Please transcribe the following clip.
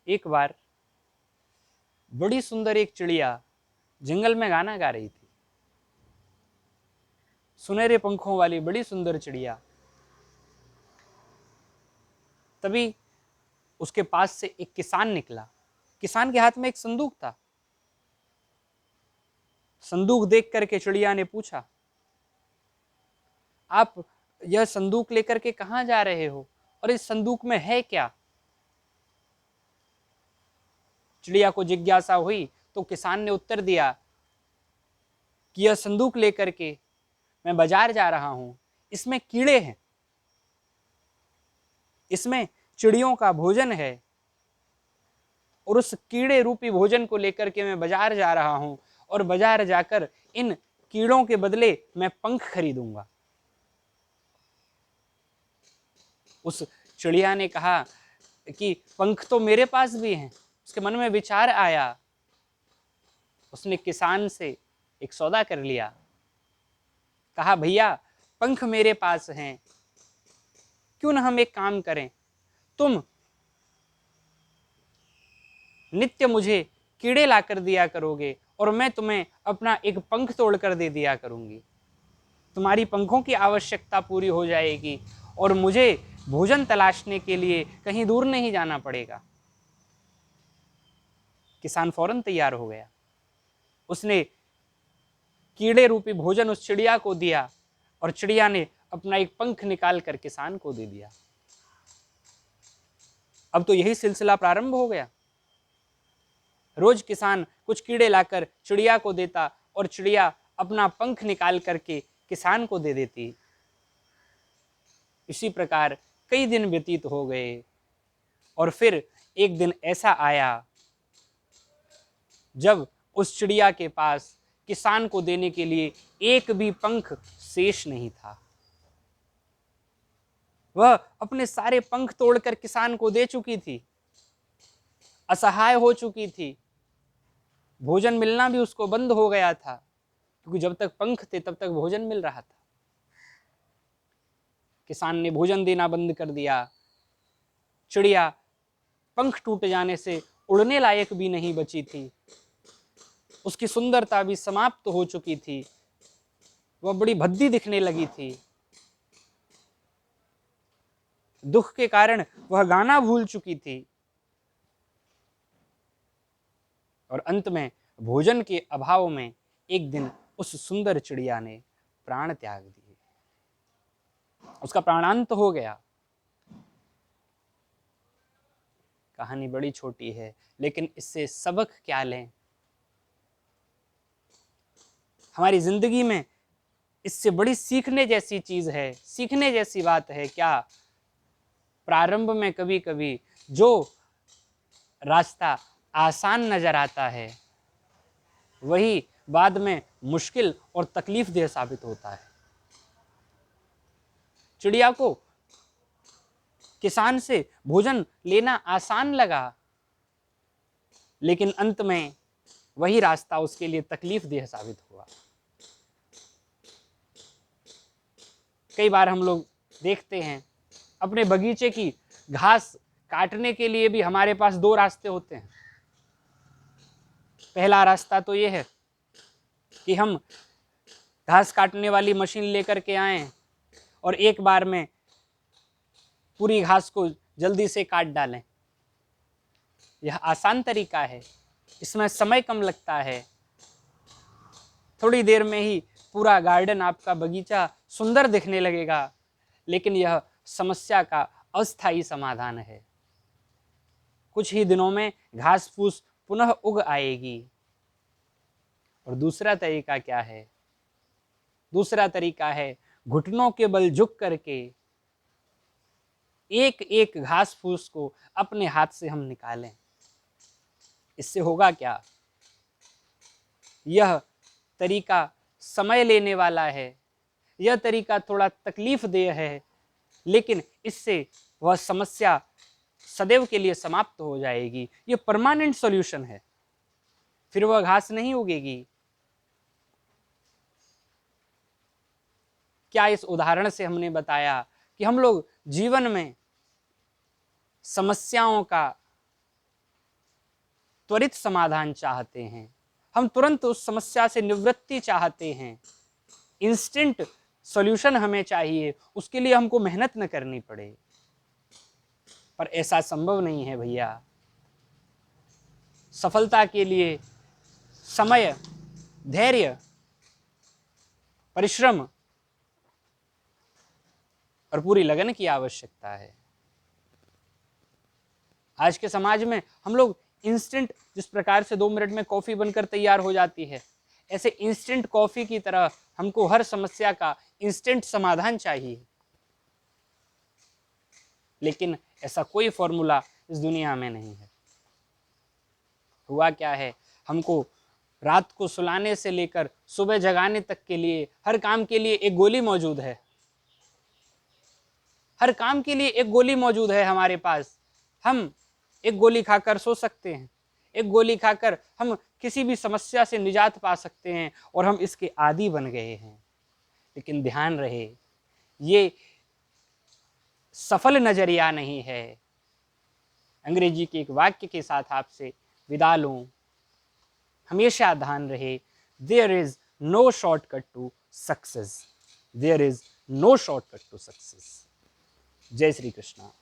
एक बार बड़ी सुंदर एक चिड़िया जंगल में गाना गा रही थी। सुनहरे पंखों वाली बड़ी सुंदर चिड़िया। तभी उसके पास से एक किसान निकला। किसान के हाथ में एक संदूक था। संदूक देख करके चिड़िया ने पूछा, आप यह संदूक लेकर के कहां जा रहे हो और इस संदूक में है क्या? चिड़िया को जिज्ञासा हुई तो किसान ने उत्तर दिया कि यह संदूक लेकर के मैं बाजार जा रहा हूं, इसमें कीड़े हैं, इसमें चिड़ियों का भोजन है और उस कीड़े रूपी भोजन को लेकर के मैं बाजार जा रहा हूं और बाजार जाकर इन कीड़ों के बदले मैं पंख खरीदूंगा। उस चिड़िया ने कहा कि पंख तो मेरे पास भी हैं। उसके मन में विचार आया। उसने किसान से एक सौदा कर लिया। कहा, भैया पंख मेरे पास हैं, क्यों ना हम एक काम करें, तुम नित्य मुझे कीड़े लाकर दिया करोगे और मैं तुम्हें अपना एक पंख तोड़कर दे दिया करूंगी। तुम्हारी पंखों की आवश्यकता पूरी हो जाएगी और मुझे भोजन तलाशने के लिए कहीं दूर नहीं जाना पड़ेगा। किसान फौरन तैयार हो गया। उसने कीड़े रूपी भोजन उस चिड़िया को दिया और चिड़िया ने अपना एक पंख निकाल कर किसान को दे दिया। अब तो यही सिलसिला प्रारंभ हो गया। रोज किसान कुछ कीड़े लाकर चिड़िया को देता और चिड़िया अपना पंख निकाल करके किसान को दे देती। इसी प्रकार कई दिन व्यतीत हो गए और फिर एक दिन ऐसा आया जब उस चिड़िया के पास किसान को देने के लिए एक भी पंख शेष नहीं था। वह अपने सारे पंख तोड़कर किसान को दे चुकी थी, असहाय हो चुकी थी। भोजन मिलना भी उसको बंद हो गया था, क्योंकि जब तक पंख थे तब तक भोजन मिल रहा था। किसान ने भोजन देना बंद कर दिया। चिड़िया पंख टूट जाने से उड़ने लायक भी नहीं बची थी। उसकी सुंदरता भी समाप्त हो चुकी थी। वह बड़ी भद्दी दिखने लगी थी। दुख के कारण वह गाना भूल चुकी थी और अंत में भोजन के अभाव में एक दिन उस सुंदर चिड़िया ने प्राण त्याग दिए। उसका प्राणांत हो गया। कहानी बड़ी छोटी है, लेकिन इससे सबक क्या लें? हमारी जिंदगी में इससे बड़ी सीखने जैसी चीज है, सीखने जैसी बात है क्या? प्रारंभ में कभी कभी जो रास्ता आसान नजर आता है वही बाद में मुश्किल और तकलीफदेह साबित होता है। चिड़िया को किसान से भोजन लेना आसान लगा, लेकिन अंत में वही रास्ता उसके लिए तकलीफदेह साबित हुआ। कई बार हम लोग देखते हैं अपने बगीचे की घास काटने के लिए भी हमारे पास दो रास्ते होते हैं। पहला रास्ता तो ये है कि हम घास काटने वाली मशीन लेकर के आएं और एक बार में पूरी घास को जल्दी से काट डालें। यह आसान तरीका है, इसमें समय कम लगता है। थोड़ी देर में ही पूरा गार्डन, आपका बगीचा सुंदर दिखने लगेगा, लेकिन यह समस्या का अस्थायी समाधान है। कुछ ही दिनों में घास फूस पुनः उग आएगी। और दूसरा तरीका क्या है? दूसरा तरीका है घुटनों के बल झुक करके एक एक घास फूस को अपने हाथ से हम निकालें। इससे होगा क्या? यह तरीका समय लेने वाला है, यह तरीका थोड़ा तकलीफदेह है, लेकिन इससे वह समस्या सदैव के लिए समाप्त हो जाएगी। यह परमानेंट सॉल्यूशन है, फिर वह घास नहीं उगेगी। क्या इस उदाहरण से हमने बताया कि हम लोग जीवन में समस्याओं का त्वरित समाधान चाहते हैं, हम तुरंत उस समस्या से निवृत्ति चाहते हैं, इंस्टेंट सॉल्यूशन हमें चाहिए, उसके लिए हमको मेहनत न करनी पड़े। पर ऐसा संभव नहीं है भैया। सफलता के लिए समय, धैर्य, परिश्रम और पूरी लगन की आवश्यकता है। आज के समाज में हम लोग इंस्टेंट, जिस प्रकार से 2 मिनट में कॉफी बनकर तैयार हो जाती है, ऐसे इंस्टेंट कॉफी की तरह हमको हर समस्या का इंस्टेंट समाधान चाहिए। लेकिन ऐसा कोई फॉर्मूला इस दुनिया में नहीं है। हुआ क्या है, हमको रात को सुलाने से लेकर सुबह जगाने तक के लिए हर काम के लिए एक गोली मौजूद है। हर काम के लिए एक गोली मौजूद है हमारे पास। हम एक गोली खाकर सो सकते हैं, एक गोली खाकर हम किसी भी समस्या से निजात पा सकते हैं, और हम इसके आदी बन गए हैं। लेकिन ध्यान रहे, ये सफल नजरिया नहीं है। अंग्रेजी के एक वाक्य के साथ आपसे विदा लूं। हमेशा ध्यान रहे, there is no shortcut to success, there is no shortcut to success. जय श्री कृष्णा।